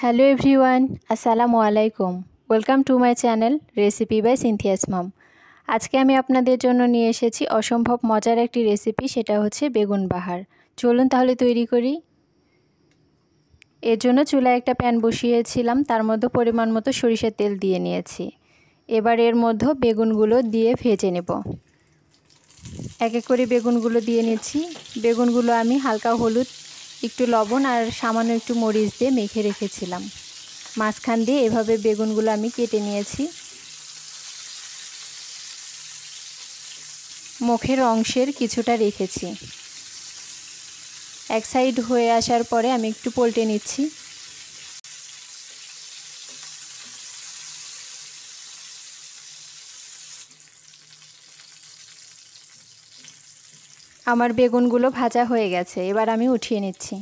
Hello everyone, আসসালামু আলাইকুম। Welcome to my channel recipe by Cynthia's mom. আজকে আমি আপনাদের জন্য নিয়ে এসেছি অসম্ভব মজার একটি রেসিপি, সেটা হচ্ছে বেগুন বাহার। চলুন তাহলে তৈরি করি। এর জন্য চুলায় একটা প্যান বসিয়েছিলাম, তার মধ্যে পরিমাণ মতো সরিষার তেল দিয়ে নিয়েছি। এবার এর মধ্যে বেগুনগুলো দিয়ে ভেজে নেব। এক এক করে বেগুনগুলো দিয়ে নিচ্ছি। বেগুনগুলো আমি হালকা হলুদ, একটু লবণ আর সামান্য একটু মরিচ দিয়ে মেখে রেখেছিলাম। মাঝখান দিয়ে এভাবে বেগুনগুলো আমি কেটে নিয়েছি। মুখের অংশের কিছুটা রেখেছি। এক সাইড হয়ে আসার পরে আমি একটু পাল্টে নিচ্ছি। আমার বেগুনগুলো ভাজা হয়ে গেছে, এবার আমি উঠিয়ে নিচ্ছি।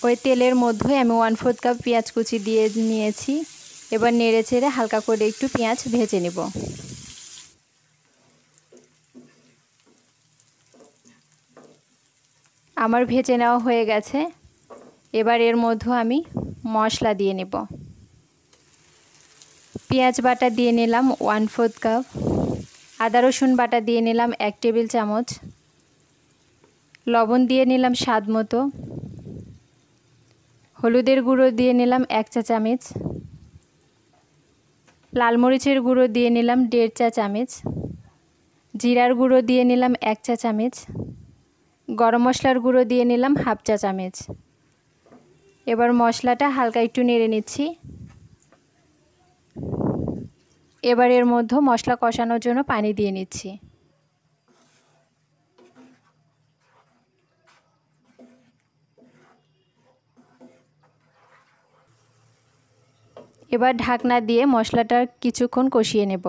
ওই তেলের মধ্যে আমি 1/4 কাপ পেঁয়াজ কুচি দিয়ে নিয়েছি। এবার নেড়ে চেড়ে হালকা করে একটু পেঁয়াজ ভেজে নেব। আমার ভেজে নেওয়া হয়ে গেছে। এবার এর মধ্যে আমি মশলা দিয়ে নেব। পেঁয়াজ বাটা দিয়ে নিলাম 1/4 কাপ, আদা রসুন বাটা দিয়ে নিলাম 1 টেবিল চামচ, লবণ দিয়ে নিলাম স্বাদ মতো, হলুদের গুঁড়ো দিয়ে নিলাম 1 চা চামচ, লাল মরিচের গুঁড়ো দিয়ে নিলাম 1.5 চা চামচ, জিরার গুঁড়ো দিয়ে নিলাম 1 চা চামচ, গরম মশলার গুঁড়ো দিয়ে নিলাম 1/2 চা চামচ। এবার মশলাটা হালকা একটু নেড়ে নিচ্ছি। এবার এর মধ্যে মশলা কষানোর জন্য পানি দিয়ে নিচ্ছি। এবার ঢাকনা দিয়ে মশলাটা কিছুক্ষণ কষিয়ে নেব।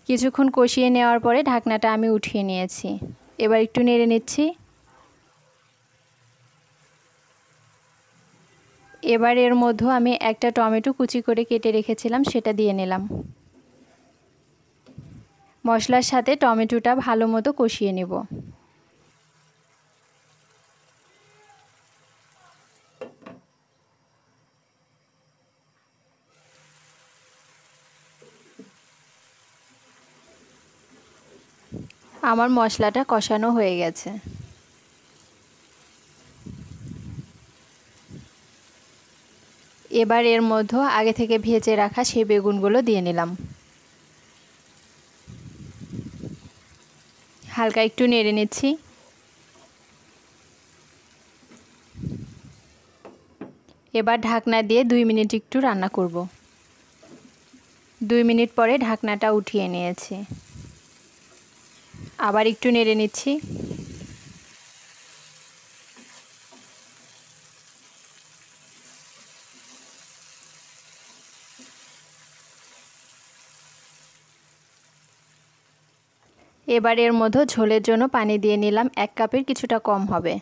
কিছুক্ষণ কষিয়ে নেওয়ার পরে ঢাকনাটা আমি উঠিয়ে নিয়েছি। এবার একটু নেড়ে নিচ্ছি। এবার এর মধ্যে আমি একটা টমেটো কুচি করে কেটে রেখেছিলাম, সেটা দিয়ে নিলাম। মশলার সাথে টমেটোটা ভালো মতো কষিয়ে নেব। আমার মশলাটা কষানো হয়ে গেছে। এবার এর মধ্যে আগে থেকে ভেজে রাখা সেই বেগুনগুলো দিয়ে নিলাম। হালকা একটু নেড়ে নিচ্ছি। এবার ঢাকনা দিয়ে 2 মিনিট একটু রান্না করব। 2 মিনিট পরে ঢাকনাটা উঠিয়ে নিয়েছি। আবার একটু নেড়ে নিচ্ছি। এবার এর মধ্যে ঝোলের জন্য পানি দিয়ে নিলাম, 1 কাপের কিছুটা কম হবে।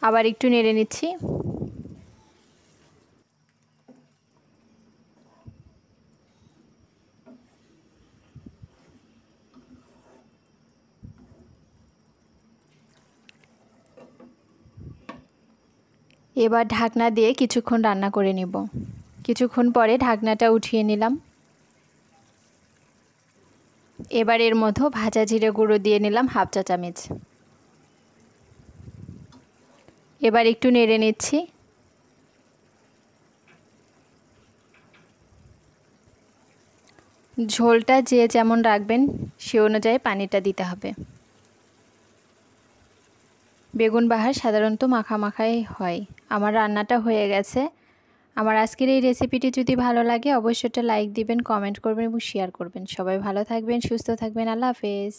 আবার একটু নেড়ে নিচ্ছি। এবার ঢাকনা দিয়ে কিছুক্ষণ রান্না করে নিব। কিছুক্ষণ পরে ঢাকনাটা উঠিয়ে নিলাম। এবার এর মধ্যে ভাজা জিরে গুঁড়ো দিয়ে নিলাম 1/2 চা চামচ। এবার একটু নেড়ে নিচ্ছি। ঝোলটা যে যেমন রাখবেন সে অনুযায়ী পানিটা দিতে হবে। বেগুন বাহার সাধারণত মাখা মাখাই হয়। আমার রান্নাটা হয়ে গেছে। আমার আজকের এই রেসিপিটি যদি ভালো লাগে অবশ্যই একটা লাইক দিবেন, কমেন্ট করবেন এবং শেয়ার করবেন। সবাই ভালো থাকবেন, সুস্থ থাকবেন। আল্লাহ হাফেজ।